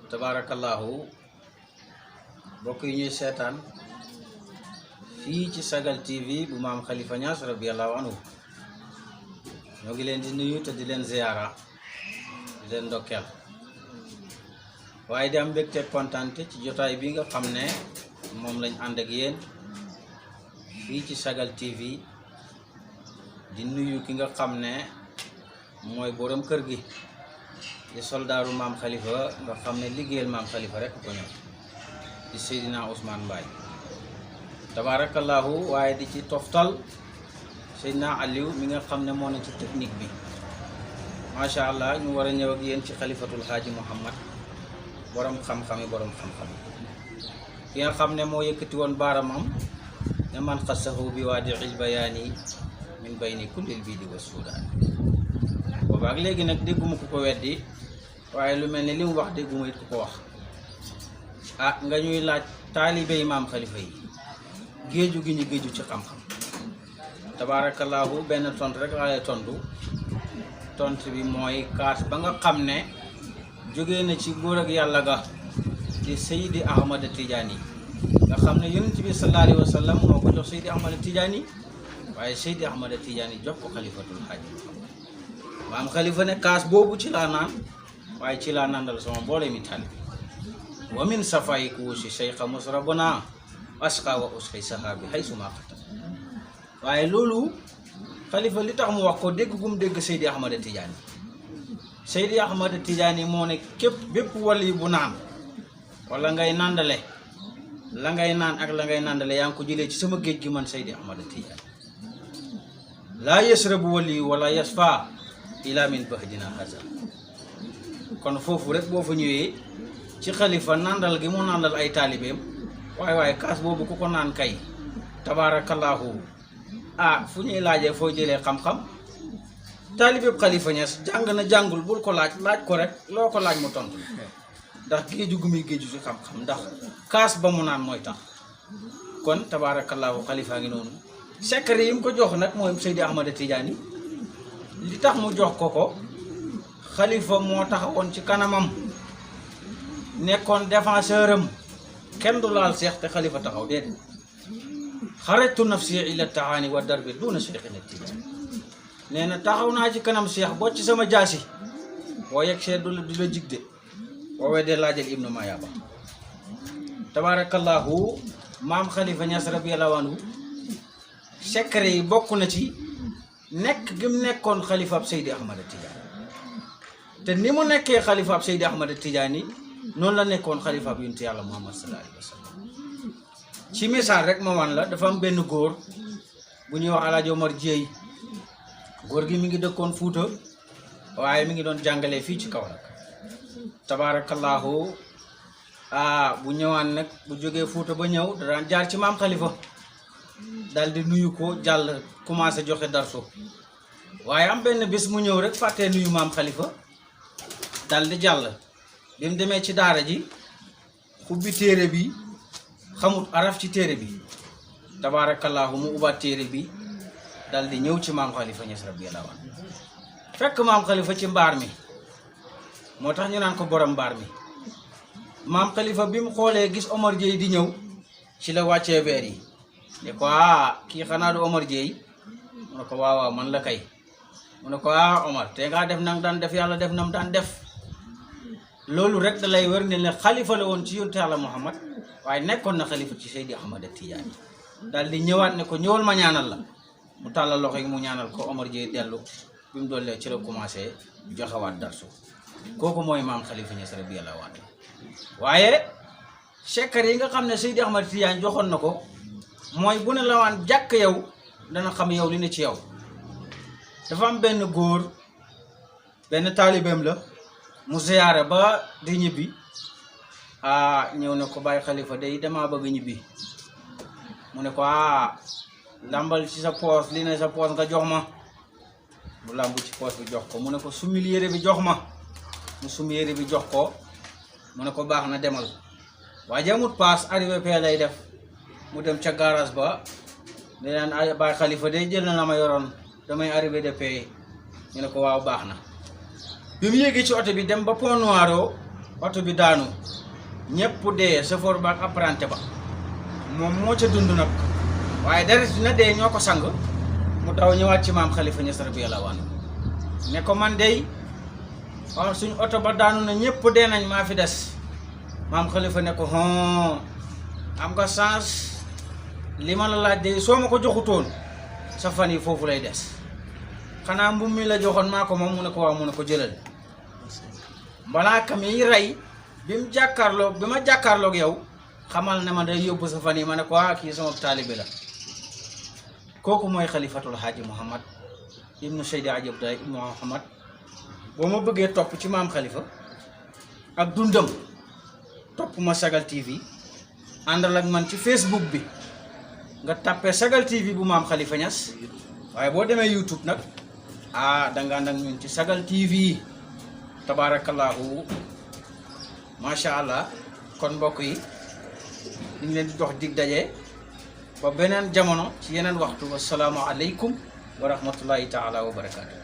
tabarakallahu bokk yi ñuy seetaan fii ci Sagal TV bu maam Khalifa Niass radiyallahu anhu ñoo ngi leen di nuyu te di leen ziyaara di leen ndokkeel waaye di am mbégte kontante ci jotaay bi nga xam ne moom lañ ànd ak yéen fii ci Sagal TV di nuyu ki nga xam ne mooy borom kër gi di soldaaru maam Khalifa nga xam ne liggéeyal maam Khalifa rek ko ñëw di Seydina Ousmane Mbaye tabarakallahu waaye di ci toftal Seydina Aliou mi nga xam ne moo ne ci technique bi macha allah ñu war a ñëw ak yéen ci xalifatul Haaji Muhammad borom xam-xam yi borom xam-xam ki nga xam ne moo yëkkati woon baaramam ne man xasahu bi waadi'il bayaani min bayni kullil biidi wa suudaan boobaak léegi nag dégguma ku ko weddi waaye lu mel ne li mu wax dégguma it ku ko wax nga ñuy laaj taalibe yi maam Khalifa yi géeju gi ñu géeju ci xam-xam tabaarakallaahu benn tont rek laa lay tontu tont bi mooy kaas ba nga xam ne jógee na ci góor ak yàlla ga di Seydi Ahmad Tidiane nga xam ne yonent bi sallallahu alayhi wa sallam moo ko jox Seydi Ahmad Tidiane waaye Seydi Ahmad Tidiane jox ko xalifatul Haaji maam Khalifa ne kaas boobu ci laa naan waaye ci laa nandal sama mboole mi taalibe wa min safay ku wusi cheikha musrabuna asqa wa usqi sahabi hay suma xatam waaye loolu Khalifa li tax mu wax ko dégg gum dégg Seydi Ahmad Tidiane Seydi Ahmad Tidiane moo ne képp bépp wali bu naan wala ngay nandale la ngay naan ak la ngay nandale yaa ngi ko jëlee ci sama géej gi man Seydi Ahmad Tidiane laa yasrabu wali wala yasfa ila min bahdina haza kon foofu rek boo fa ñëwee ci Khalifa nandal gi mu nandal ay taalibeem waaye kaas boobu ku ko naan kay tabarakallahu fu ñuy laajee foo jëlee xam-xam taalibeeb Khalifa Niass jàng na jàngul bul ko laaj ko rek loo ko laaj mu tontu ndax géeju gu muy géeju ci xam-xam ndax kaas ba mu naan mooy tax kon tabarakallahu Khalifa ngi noonu secret yi mu ko jox nag mooy Seydi Ahmad Tidiane li tax mu jox ko Khalifa moo taxawoon ci kanamam nekkoon défenseur am kenn du laal seex te Khalifa taxaw déedéet xarajtu nafsi ila taani wa darbi duna cheikhina Tidiane nee na taxaw naa ci kanam seex boo ci sama jaasi boo yegg see du la jig de boo weddee laajal ibnu Mayaba tabarakallahu maam Khalifa Niass radiyallahu anhu secret yi bokk na ci nekk gi mu nekkoon xalifa ab Seydi Ahmad Tidiane te ni mu nekkee xalifa ab Seydi Ahmad Tidiane noonu la nekkoon xalifa ab yonent yàlla Muhammad sallallahu alayhi wa sallam ci misaal rek ma wan la dafa am benn góor bu ñuy wax Alaaji Omar Dieye góor gi mi ngi dëkkoon Fuuta waaye mi ngi doon jàngale fii ci Kaolack tabarakallahu bu ñëwaan nag bu jógee Fuuta ba ñëw da daan jaar ci maam Khalifa daal di nuyu ko jàll commencé joxe darsu waaye am benn bés mu ñëw rek fàttee nuyu maam Khalifa daal di jàll bi mu demee ci daara ji ubbi téere bi xamut araf ci téere bi tabarakallahu mu ubbaat téere bi daal di ñëw ci maam Khalifa Niass radiyallahu anhu fekk maam Khalifa ci mbaar mi moo tax ñu naan ko borom mbaar mi maam Khalifa bi mu xoolee gis Omar Dieye di ñëw ci la wàccee veer yi ne ko kii xanaa du Omar Dieye mu ne ko waaw man la kay mu ne ko Omar te ngaa def nang daan def yàlla def nam daan def loolu rek da lay wër ne ne xalifa la woon ci yonent yàlla Muhammad waaye nekkoon na xalifa ci Seydi Ahmad Tidiane daal di ñëwaat ne ko ñëwal ma ñaanal la mu tàllal loxo yi mu ñaanal ko Omar Dieye dellu bi mu dollee ci la commencé joxewaat darsu kooku mooy maam Khalifa Niass radiyallahu anhu waaye secret yi nga xam ne Seydi Ahmad Tidiane joxoon na ko mooy bu ne la waan jàkk yow dana xam yow li ne ci yow dafa am benn góor benn taalibeem la mu ziyaare ba di ñibbi ñëw ne ko bàyyi Khalifa day damaa bëgg ñibbi mu ne ko lambal ci sa poos li ne sa poos nga jox ma mu lambu ci poos bi jox ko mu ne ko sumil yére bi jox ma mu sumi yére bi jox ko mu ne ko baax na demal waaye jamut paas arrivé pee lay def mu dem ca garage ba ne naan Baay Khalifa day jël na la ma yoroon damay arrivé de paye ñu ne ko waaw baax na bi mu yéegee ci oto bi dem ba Pont Noiro oto bi daanu ñëpp dee chauffeur ba ak apprenti ba moom moo ca dund nag waaye deret dina dee ñoo ko sang mu daw ñëwaat ci maam Khalifa Niass radiyallahu anhu ne ko man dey waaw suñ oto ba daanu na ñëpp dee nañ maa fi des maam Khalifa ne ko am nga chance li ma la laaj de soo ma ko joxutoon sa fan yi foofu lay des xanaa mbubb mi la joxoon maa ko moom mu ne ko waaw mu ne ko jëlal malaaka mi rey bi ma jàkkaarloog yow xamal ne ma day yóbbu sa fan yi ma ne ko kii sama taalibe la kooku mooy xalifatul haaji Muhammad ibnu Seydi Hadji Abdoulaye ibnu Muhammad boo ma bëggee topp ci maam Khalifa ak dundam topp ma Sagal TV àndal ak man ci Facebook bi nga tàppee Sagal TV bu maam Khalifa Niass waaye boo demee YouTube nag danga ànd ak ñun ci Sagal TV tabarakallahu macha allah kon mbokk yi ñu ngi leen di jox dig daje ba beneen jamono ci yeneen waxtu wassalaamu aleykum wa rahmatullahi taala wa barakaatu